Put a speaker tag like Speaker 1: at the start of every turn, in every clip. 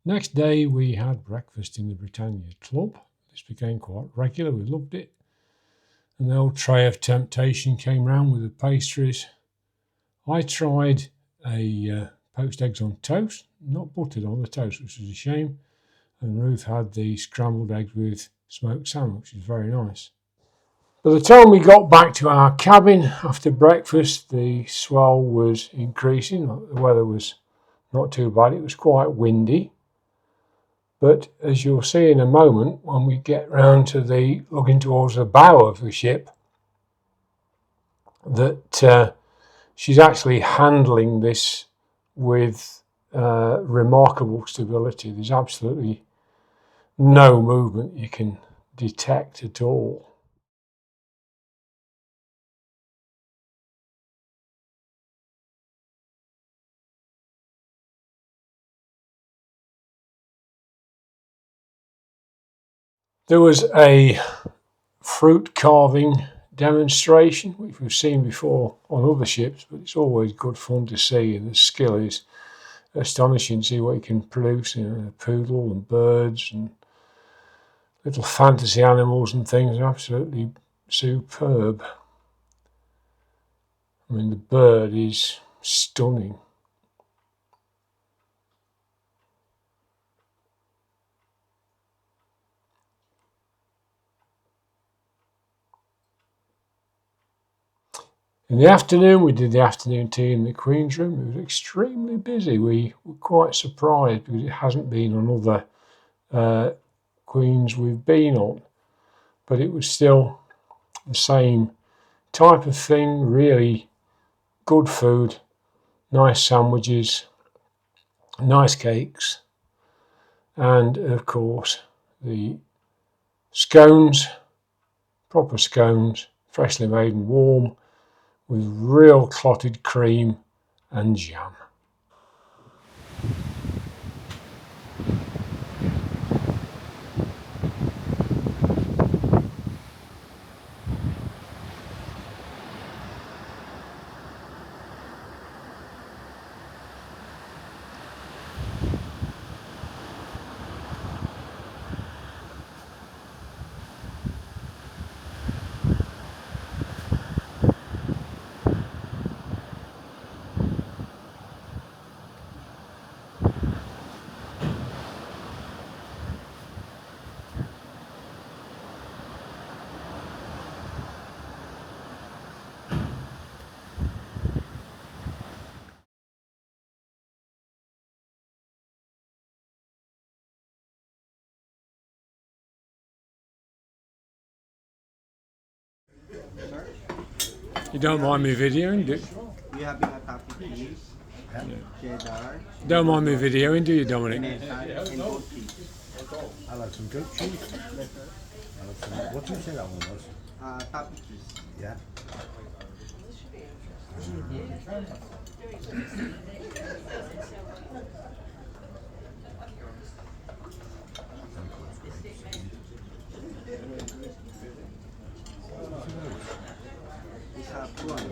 Speaker 1: Next day we had breakfast in the Britannia Club. This became quite regular, we loved it. An old tray of temptation came round with the pastries. I tried a poached eggs on toast, not buttered on the toast, which was a shame. And Ruth had the scrambled eggs with smoked salmon, which is very nice. By the time we got back to our cabin after breakfast, the swell was increasing. The weather was not too bad, it was quite windy. But as you'll see in a moment, when we get round to looking towards the bow of the ship, that she's actually handling this with remarkable stability. There's absolutely no movement you can detect at all. There was a fruit carving demonstration, which we've seen before on other ships, but it's always good fun to see, and the skill is astonishing to see what you can produce, a poodle and birds and little fantasy animals and things are absolutely superb. I mean, the bird is stunning. In the afternoon, we did the afternoon tea in the Queen's room. It was extremely busy. We were quite surprised because it hasn't been on other Queens we've been on, but it was still the same type of thing, really good food, nice sandwiches, nice cakes, and of course the scones, proper scones, freshly made and warm, with real clotted cream and jam. You don't mind me videoing, do you?
Speaker 2: You have a topic, please. Cheddar.
Speaker 1: Don't mind me videoing, do you, Dominic?
Speaker 2: And goat cheese.
Speaker 3: I like some goat cheese. I like some, what did you say that one was?
Speaker 2: Topic cheese.
Speaker 3: Yeah.
Speaker 2: It's a prawn.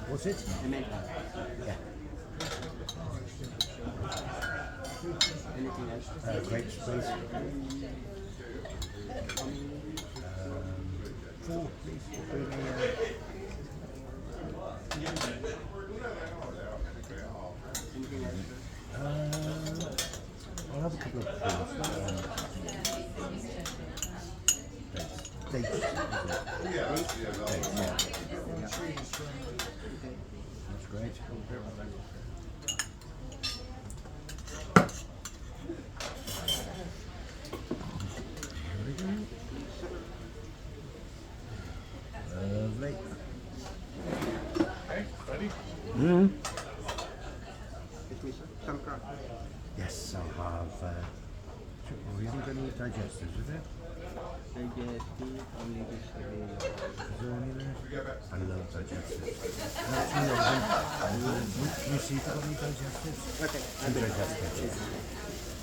Speaker 3: What's it? Yeah.
Speaker 2: Anything else?
Speaker 3: Grapes, please. 4, please.
Speaker 2: Anything else?
Speaker 3: I'll have a couple of dates. Dates, yeah. That's great. Lovely.
Speaker 1: Hey, ready?
Speaker 2: Some prawn.
Speaker 3: Yes, I have. We haven't got any digestives, is it?
Speaker 2: Digestive, only this available.
Speaker 3: Is there any there? I love digestives. Can you see if you've got any digestives?
Speaker 2: Okay.
Speaker 3: Two digestives.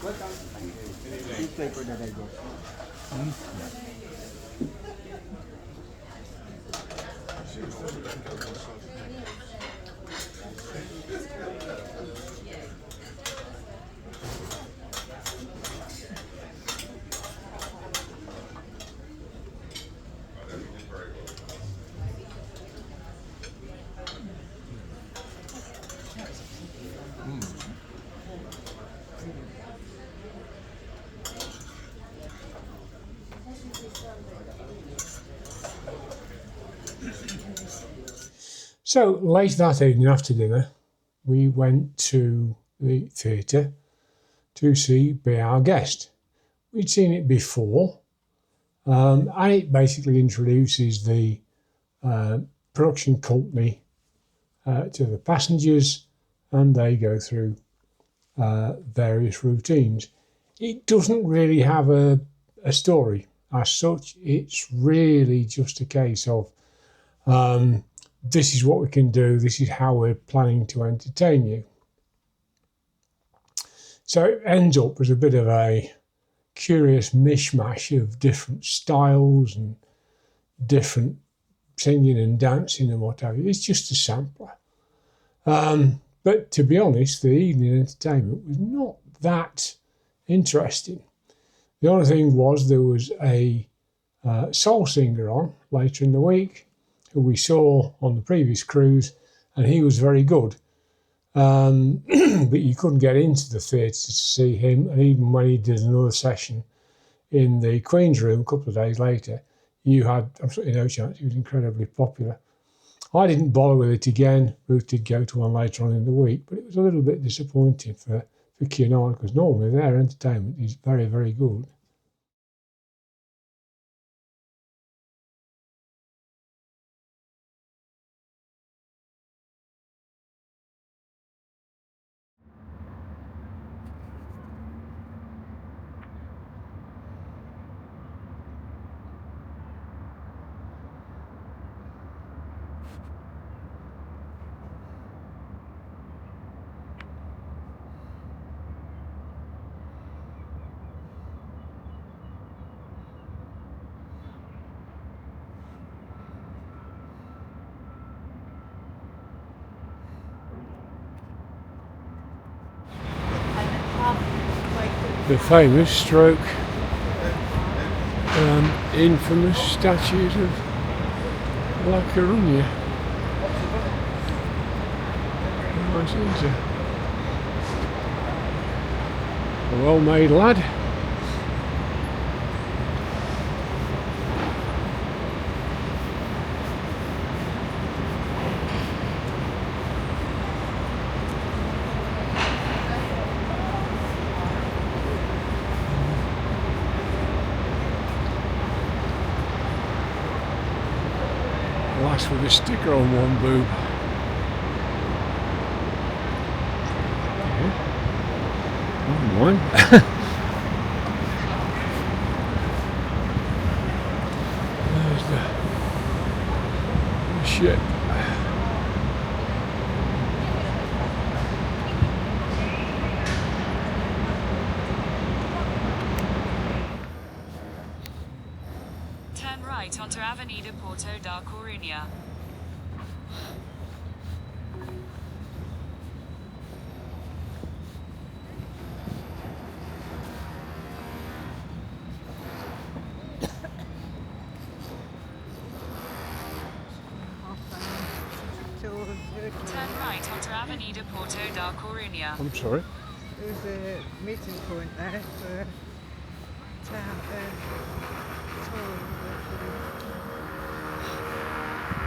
Speaker 2: Please wait for the digestive.
Speaker 1: So later that evening after dinner, we went to the theatre to see Be Our Guest. We'd seen it before, and it basically introduces the production company to the passengers, and they go through various routines. It doesn't really have a story as such. It's really just a case of this is what we can do, this is how we're planning to entertain you. So it ends up as a bit of a curious mishmash of different styles and different singing and dancing and what have you. It's just a sampler. But to be honest, the evening entertainment was not that interesting. The only thing was there was a soul singer on later in the week who we saw on the previous cruise, and he was very good. But you couldn't get into the theatre to see him, and even when he did another session in the Queen's Room a couple of days later, you had absolutely no chance. He was incredibly popular. I didn't bother with it again. Ruth did go to one later on in the week, but it was a little bit disappointing for Cunard, because normally their entertainment is very, very good. The famous stroke infamous statues of La Coruña. Nice, isn't it? A well-made lad. Lass with a sticker on one boob. Oh, one. There's the ship.
Speaker 4: Turn right onto Avenida Porto da Coruña. Turn right onto Avenida Porto da Coruña.
Speaker 1: I'm sorry.
Speaker 2: There's a meeting point there for town.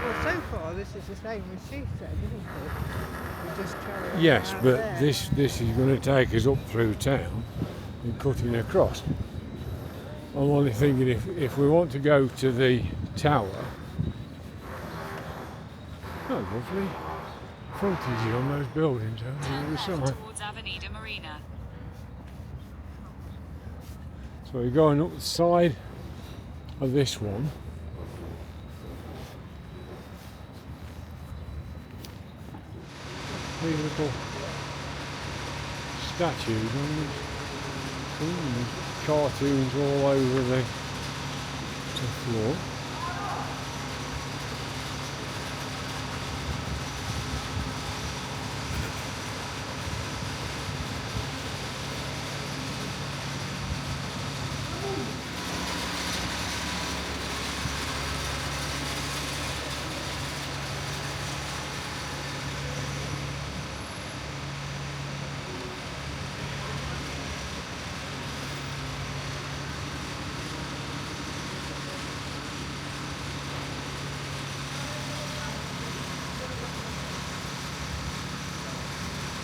Speaker 2: Well, so far this is the same as she said, isn't it? We just carry on
Speaker 1: Yes,
Speaker 2: out
Speaker 1: but
Speaker 2: there.
Speaker 1: this is going to take us up through town and cutting across. I'm only thinking if we want to go to the tower, oh, lovely frontage on those buildings over the
Speaker 4: Turn
Speaker 1: other
Speaker 4: left
Speaker 1: side.
Speaker 4: towards Avenida Marina.
Speaker 1: So we're going up the side of this one. These little statues and cartoons all over the floor.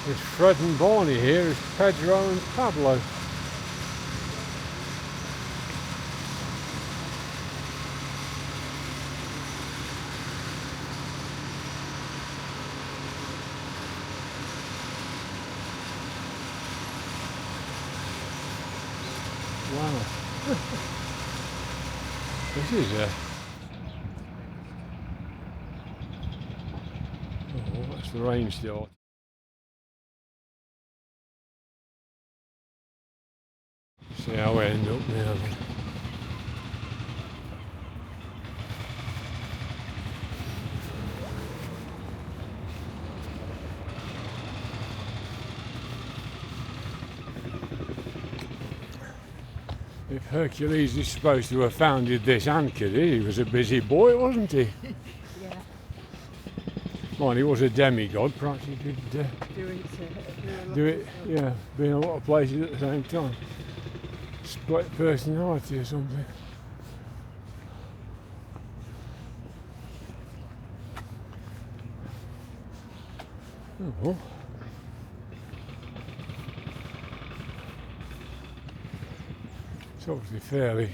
Speaker 1: There's Fred and Barney here, there's Pedro and Pablo. Wow. This is a... Oh, that's the rain start. See how we end up now then. If Hercules is supposed to have founded this anchor, he was a busy boy, wasn't he?
Speaker 2: Yeah.
Speaker 1: Well, he was a demigod, perhaps he could do it, yeah, be in a lot of places at the same time. Split personality or something. Oh, well. It's obviously fairly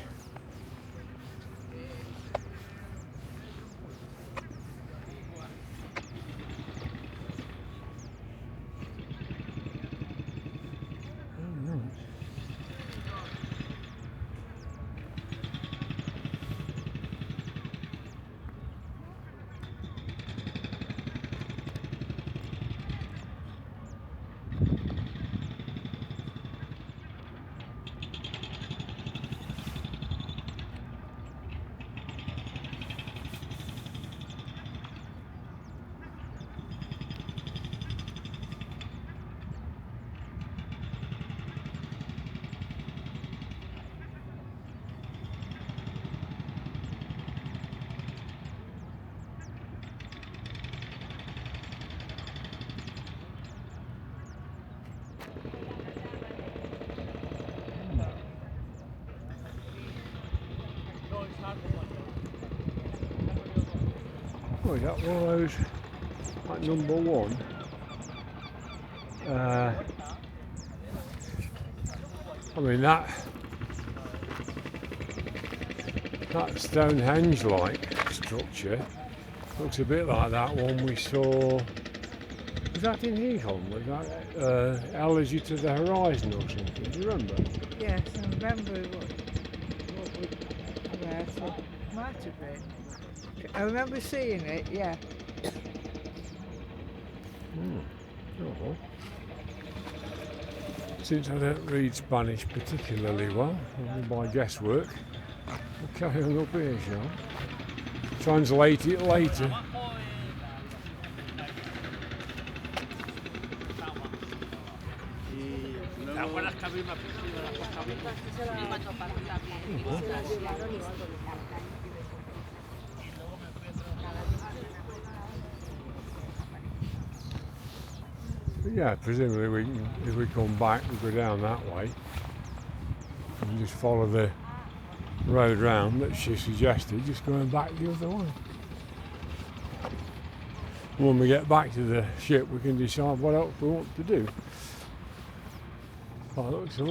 Speaker 1: oh, is that one of those, like number one? I mean that Stonehenge-like structure looks a bit like that one we saw. Was that in Heatham? Was that Elegy to the Horizon or something? Do you remember?
Speaker 2: Yes, I remember what we were, so it might have been. I remember seeing it, yeah.
Speaker 1: Oh. Since I don't read Spanish particularly well, only by guesswork, we'll carry on up here, shall we? Translate it later. But yeah, presumably if we come back, we go down that way and just follow the road round that she suggested, just going back the other way. When we get back to the ship, we can decide what else we want to do. By the looks of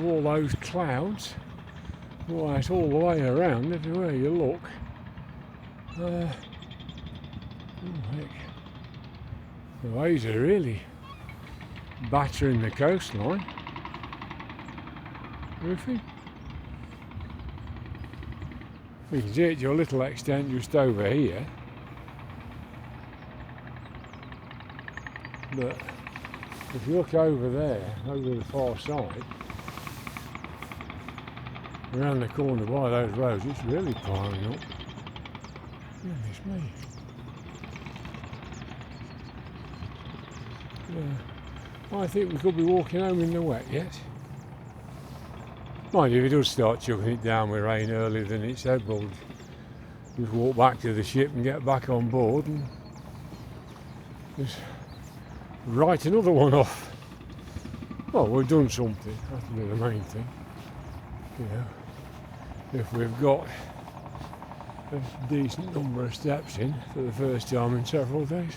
Speaker 1: all, those clouds, right all the way around, everywhere you look. Oh heck, the waves are really battering the coastline. Roofing. You can see it to a little extent just over here, but if you look over there, over the far side, around the corner by those roads, it's really piling up. Goodness me. Yeah. I think we could be walking home in the wet yet. Mind you, if it does start chucking it down with rain earlier than it said, we'll just walk back to the ship and get back on board and just write another one off. Well, we've done something, that'll be the main thing. You know, if we've got a decent number of steps in for the first time in several days.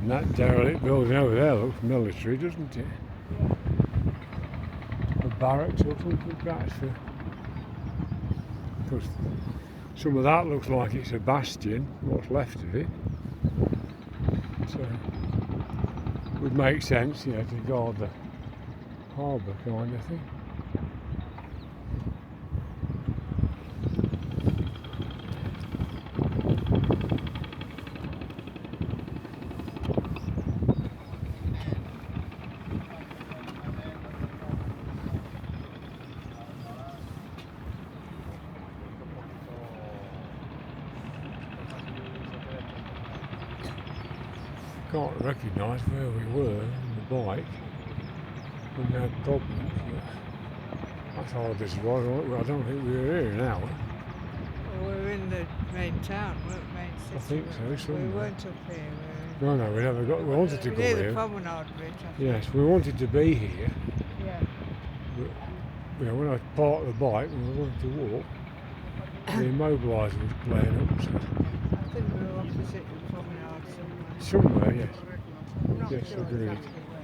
Speaker 1: And that derelict building over there looks military, doesn't it? A barracks or something like that. Because some of that looks like it's a bastion, what's left of it. So it would make sense, you know, to guard the harbour kind of thing. Can't recognise where we were on the bike when we had problems. That's hard as well. I don't think we were here an hour.
Speaker 2: Well, we were in the main town, weren't we? Main city.
Speaker 1: I think so, somewhere.
Speaker 2: We weren't up here.
Speaker 1: No, we never got. We wanted to go
Speaker 2: Near
Speaker 1: here.
Speaker 2: the promenade bridge, I think.
Speaker 1: Yes, we wanted to be here.
Speaker 2: Yeah.
Speaker 1: But, you know, when I parked the bike and we wanted to walk, the immobiliser was playing up. So.
Speaker 2: I think we were opposite the promenade somewhere.
Speaker 1: Somewhere, yes.
Speaker 2: I'm not
Speaker 1: Yes,
Speaker 2: sure
Speaker 1: agreed.
Speaker 2: exactly where.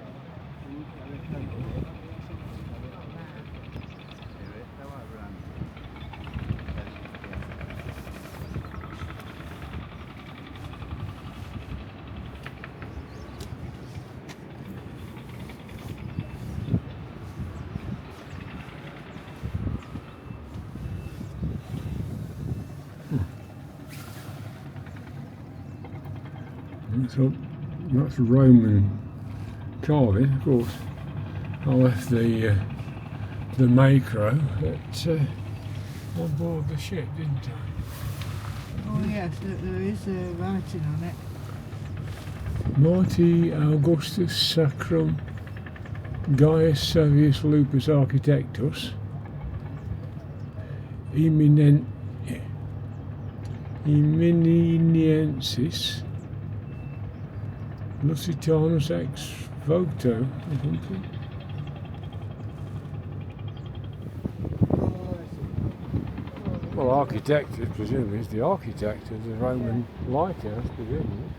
Speaker 1: So that's Roman carving, of course. I left the macro on board the ship, didn't I?
Speaker 2: Oh yes, there is writing on it.
Speaker 1: Marti Augustus Sacrum Gaius Savius Lupus Architectus Eminensis Lusitanus ex voto or something. Well, architect, presumably, is the architect of the Roman lighthouse, presumably.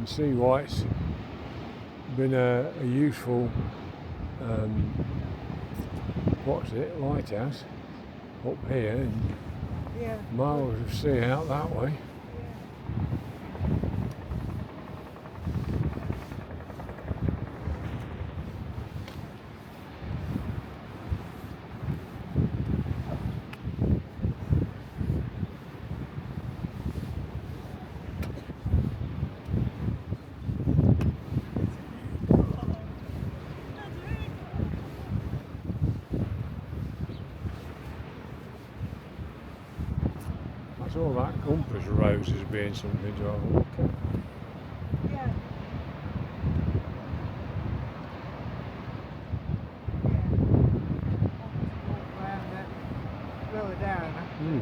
Speaker 1: See why it's been a useful what's it, lighthouse up here and
Speaker 2: Yeah.
Speaker 1: miles of sea out that way. That's all that compass rose as being something to have a look at.
Speaker 2: Yeah. Lower down.
Speaker 1: Mm.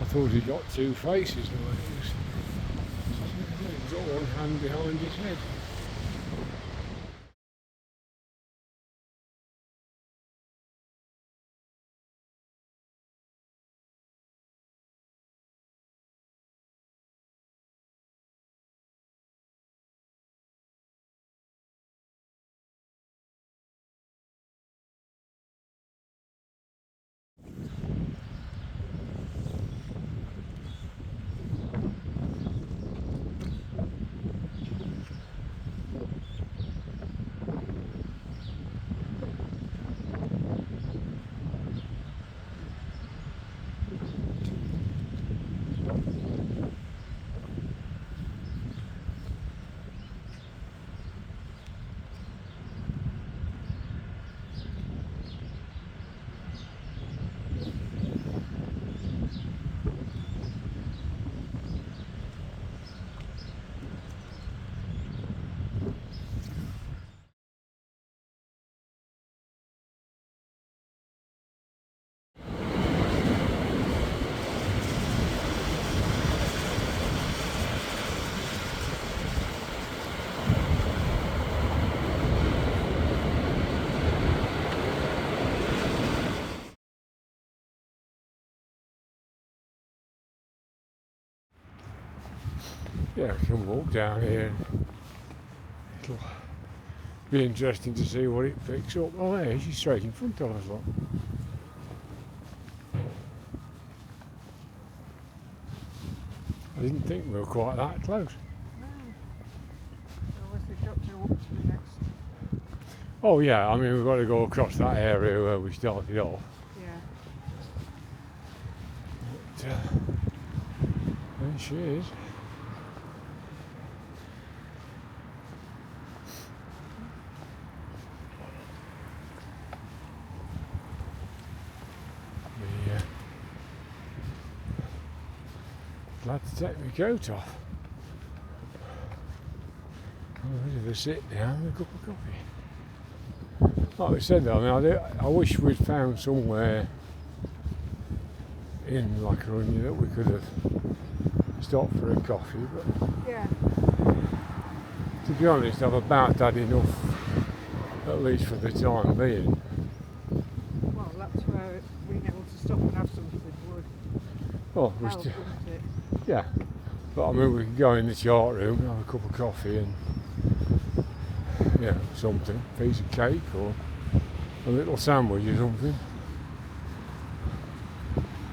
Speaker 1: I thought he got two faces the way he was. He's got one hand behind his head. Yeah, we can walk down here and it'll be interesting to see what it picks up. Oh, there, she's straight in front of us, look. I didn't think we were quite that close.
Speaker 2: No. Unless we've got to walk to the next.
Speaker 1: Oh yeah, I mean we've got to go across that area where we started off.
Speaker 2: Yeah.
Speaker 1: But, there she is. Glad to take my coat off. I'm ready to sit down and a cup of coffee. Like we said though, I mean, I wish we'd found somewhere in Coruña that we could have stopped for a coffee, but
Speaker 2: Yeah.
Speaker 1: to be honest, I've about had enough, at least for the time being.
Speaker 2: Well, that's where being able to stop and have something would
Speaker 1: Oh,
Speaker 2: help, wouldn't it?
Speaker 1: yeah, but I mean we could go in the chart room and have a cup of coffee and something, a piece of cake or a little sandwich or something,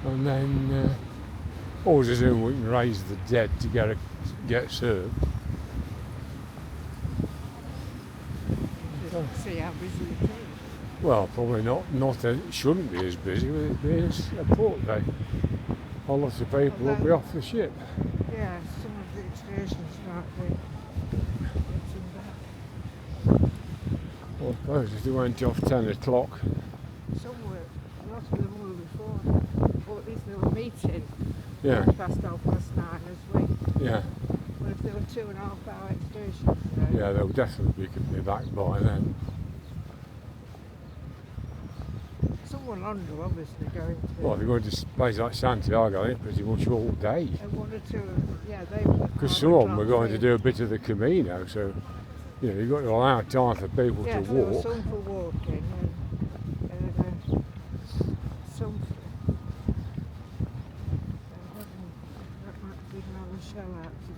Speaker 1: and then always assume we can raise the dead to get served.
Speaker 2: See how busy it is.
Speaker 1: Well, probably not that it shouldn't be as busy with it being a port day. A lot of people will be off the ship.
Speaker 2: Yeah, some of the excursions might be getting back.
Speaker 1: Well, I suppose if they went off 10 o'clock.
Speaker 2: Some were, a lot of them were before, or at least they were meeting
Speaker 1: Yeah,
Speaker 2: past 9:30 as we.
Speaker 1: yeah,
Speaker 2: But if there were 2.5 hour excursions, then
Speaker 1: yeah, they'll definitely be back by then.
Speaker 2: someone London obviously going to.
Speaker 1: Well, if you're going to a place like Santiago, it's pretty much all day.
Speaker 2: And one or two of them, yeah, they were.
Speaker 1: Because some of them were going to do a bit of the Camino, so you know, you've got to allow time for people
Speaker 2: yeah,
Speaker 1: to
Speaker 2: there were
Speaker 1: walk.
Speaker 2: some for walking and some for. That might be another show out to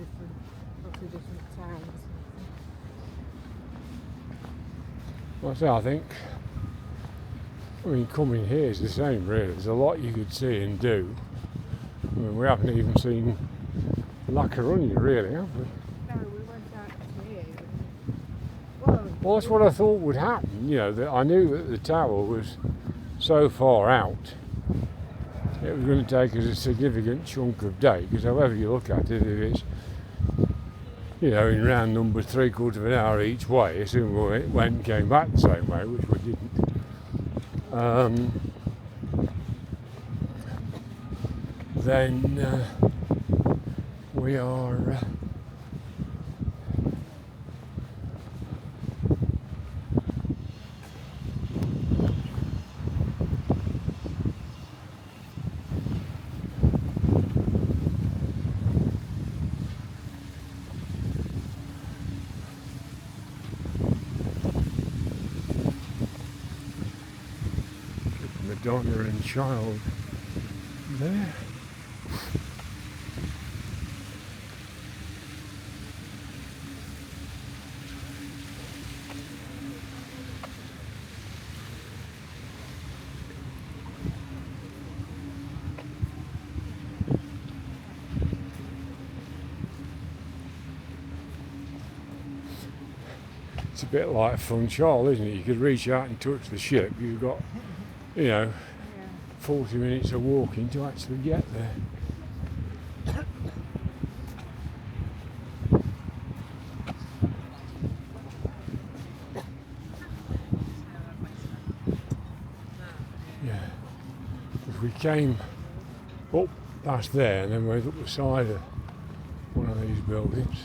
Speaker 2: lots of different towns.
Speaker 1: Well, so I think, I mean, coming here is the same really. There's a lot you could see and do. I mean, we haven't even seen La Coruña really, have we?
Speaker 2: No, we went out to here. Well,
Speaker 1: Well, that's what I thought would happen. You know, that I knew that the tower was so far out, it was going to take us a significant chunk of day. Because however you look at it, if it's, you know, in round numbers 3/4 of an hour each way, assuming we went and came back the same way, which we didn't. Then we are. Madonna and child there. It's a bit like Funchal, isn't it? You could reach out and touch the ship. You've got, you know,
Speaker 2: yeah.
Speaker 1: 40 minutes of walking to actually get there. Yeah, if we came up past there and then went up the side of one of these buildings,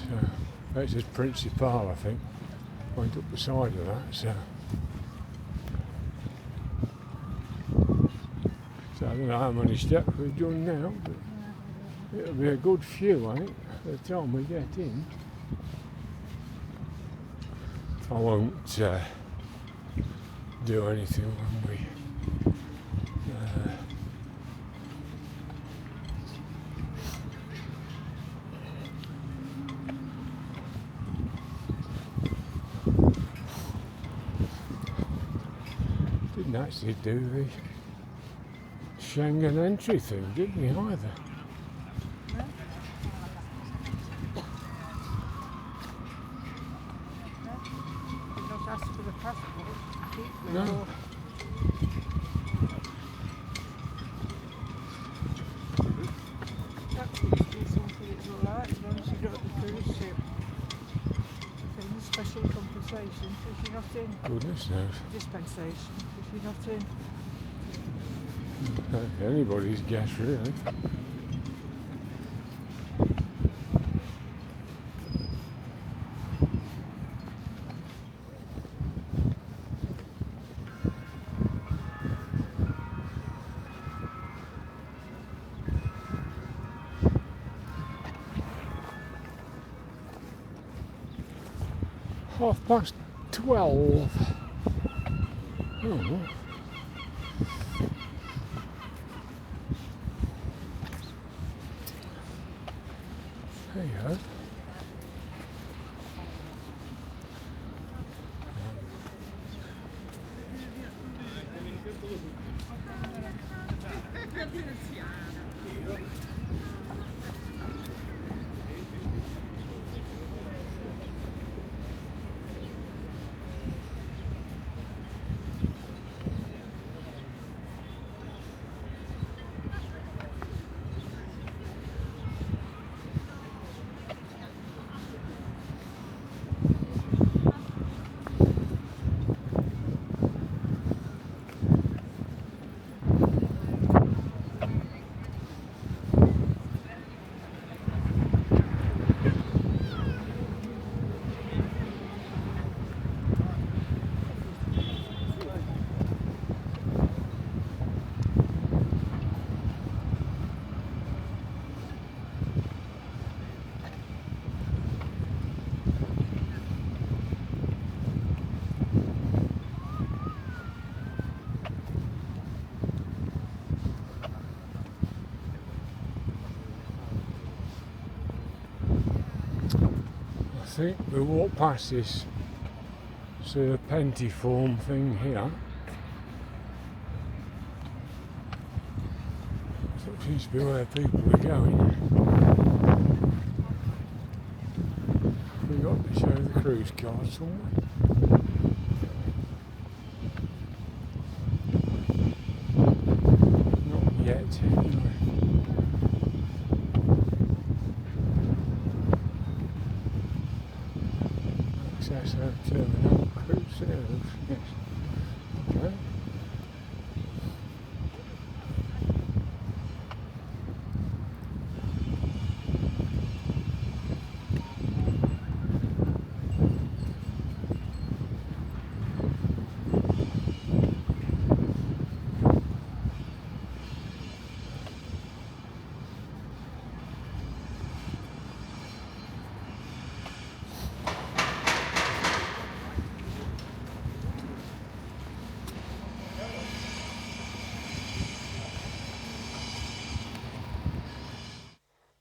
Speaker 1: it says Principal, I think, went up the side of that, so I don't know how many steps we've done now, but it'll be a good few, I think, by the time we get in. I won't do anything when we didn't actually do the Schengen entry thing, did we either?
Speaker 2: Did not ask for the passport.
Speaker 1: No.
Speaker 2: That seems to be something that's alright as long as you got the cruise ship. Thing, special compensation if you're not in.
Speaker 1: Goodness knows.
Speaker 2: Dispensation if you're not in.
Speaker 1: Anybody's guess, really. Half-past 12. Oh. There you go. think we walked past this serpentiform thing here. That seems to be where people are going. We got to show the cruise card somewhere. Not yet, anyway. Access terminal cruise service, yes. Okay.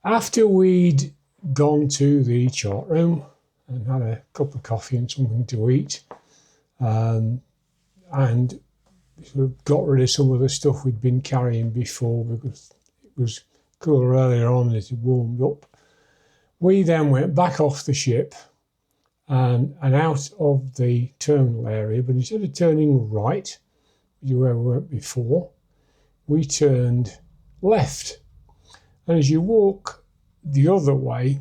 Speaker 1: After we'd gone to the chart room and had a cup of coffee and something to eat, and sort of got rid of some of the stuff we'd been carrying before because it was cooler earlier on and it had warmed up, we then went back off the ship and out of the terminal area, but instead of turning right, which is where we went before, we turned left. And as you walk the other way,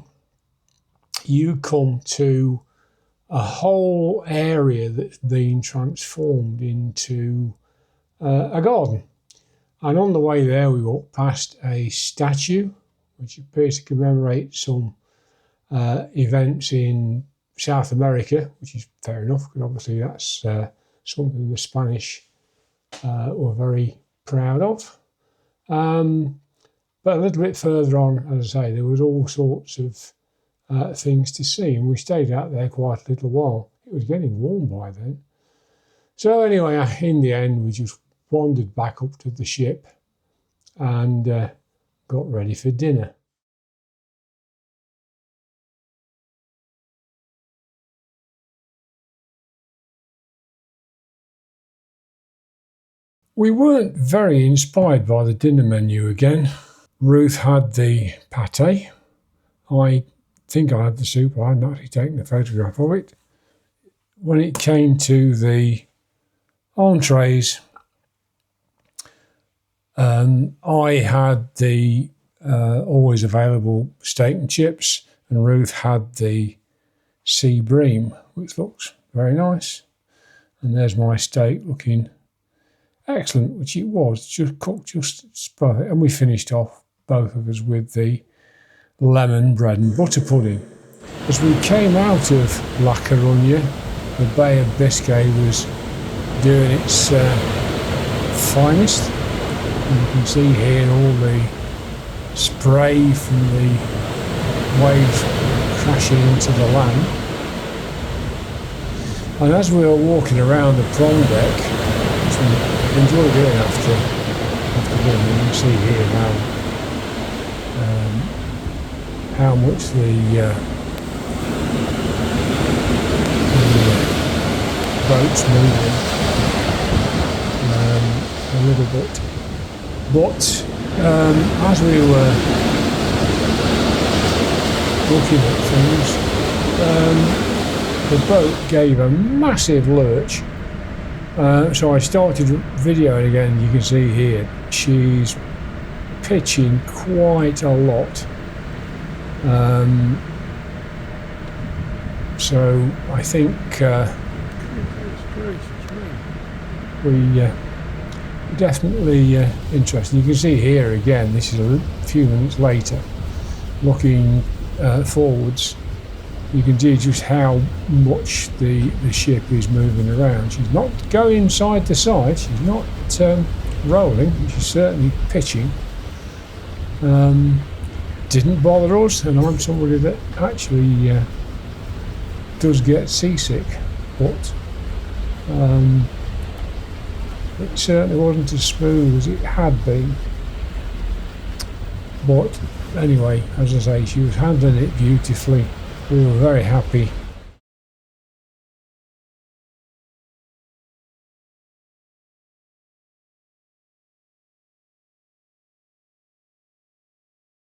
Speaker 1: you come to a whole area that's been transformed into a garden. And on the way there, we walked past a statue, which appears to commemorate some events in South America, which is fair enough, because obviously that's something the Spanish were very proud of. But a little bit further on, as I say, there was all sorts of things to see, and we stayed out there quite a little while. It was getting warm by then. So anyway, in the end, we just wandered back up to the ship and got ready for dinner. We weren't very inspired by the dinner menu again. Ruth had the pâté. I think I had the soup. I hadn't actually taken a photograph of it. When it came to the entrees, I had the always available steak and chips, and Ruth had the sea bream, which looks very nice. And there's my steak looking excellent, which it was, just cooked just perfect. And we finished off, both of us, with the lemon bread and butter pudding. As we came out of La Coruña, the Bay of Biscay was doing its finest. And you can see here all the spray from the waves crashing into the land. And as we were walking around the prom deck, which we enjoyed doing after dinner, you can see here how much the boat's moving a little bit. But as we were looking at things, the boat gave a massive lurch. So I started videoing again. You can see here she's pitching quite a lot. So I think we definitely interested. You can see here again, this is a few minutes later, looking forwards. You can see just how much the ship is moving around. She's not going side to side, she's not rolling, she's certainly pitching. Didn't bother us, and I'm somebody that actually does get seasick, but it certainly wasn't as smooth as it had been. But anyway, as I say, she was handling it beautifully. we were very happy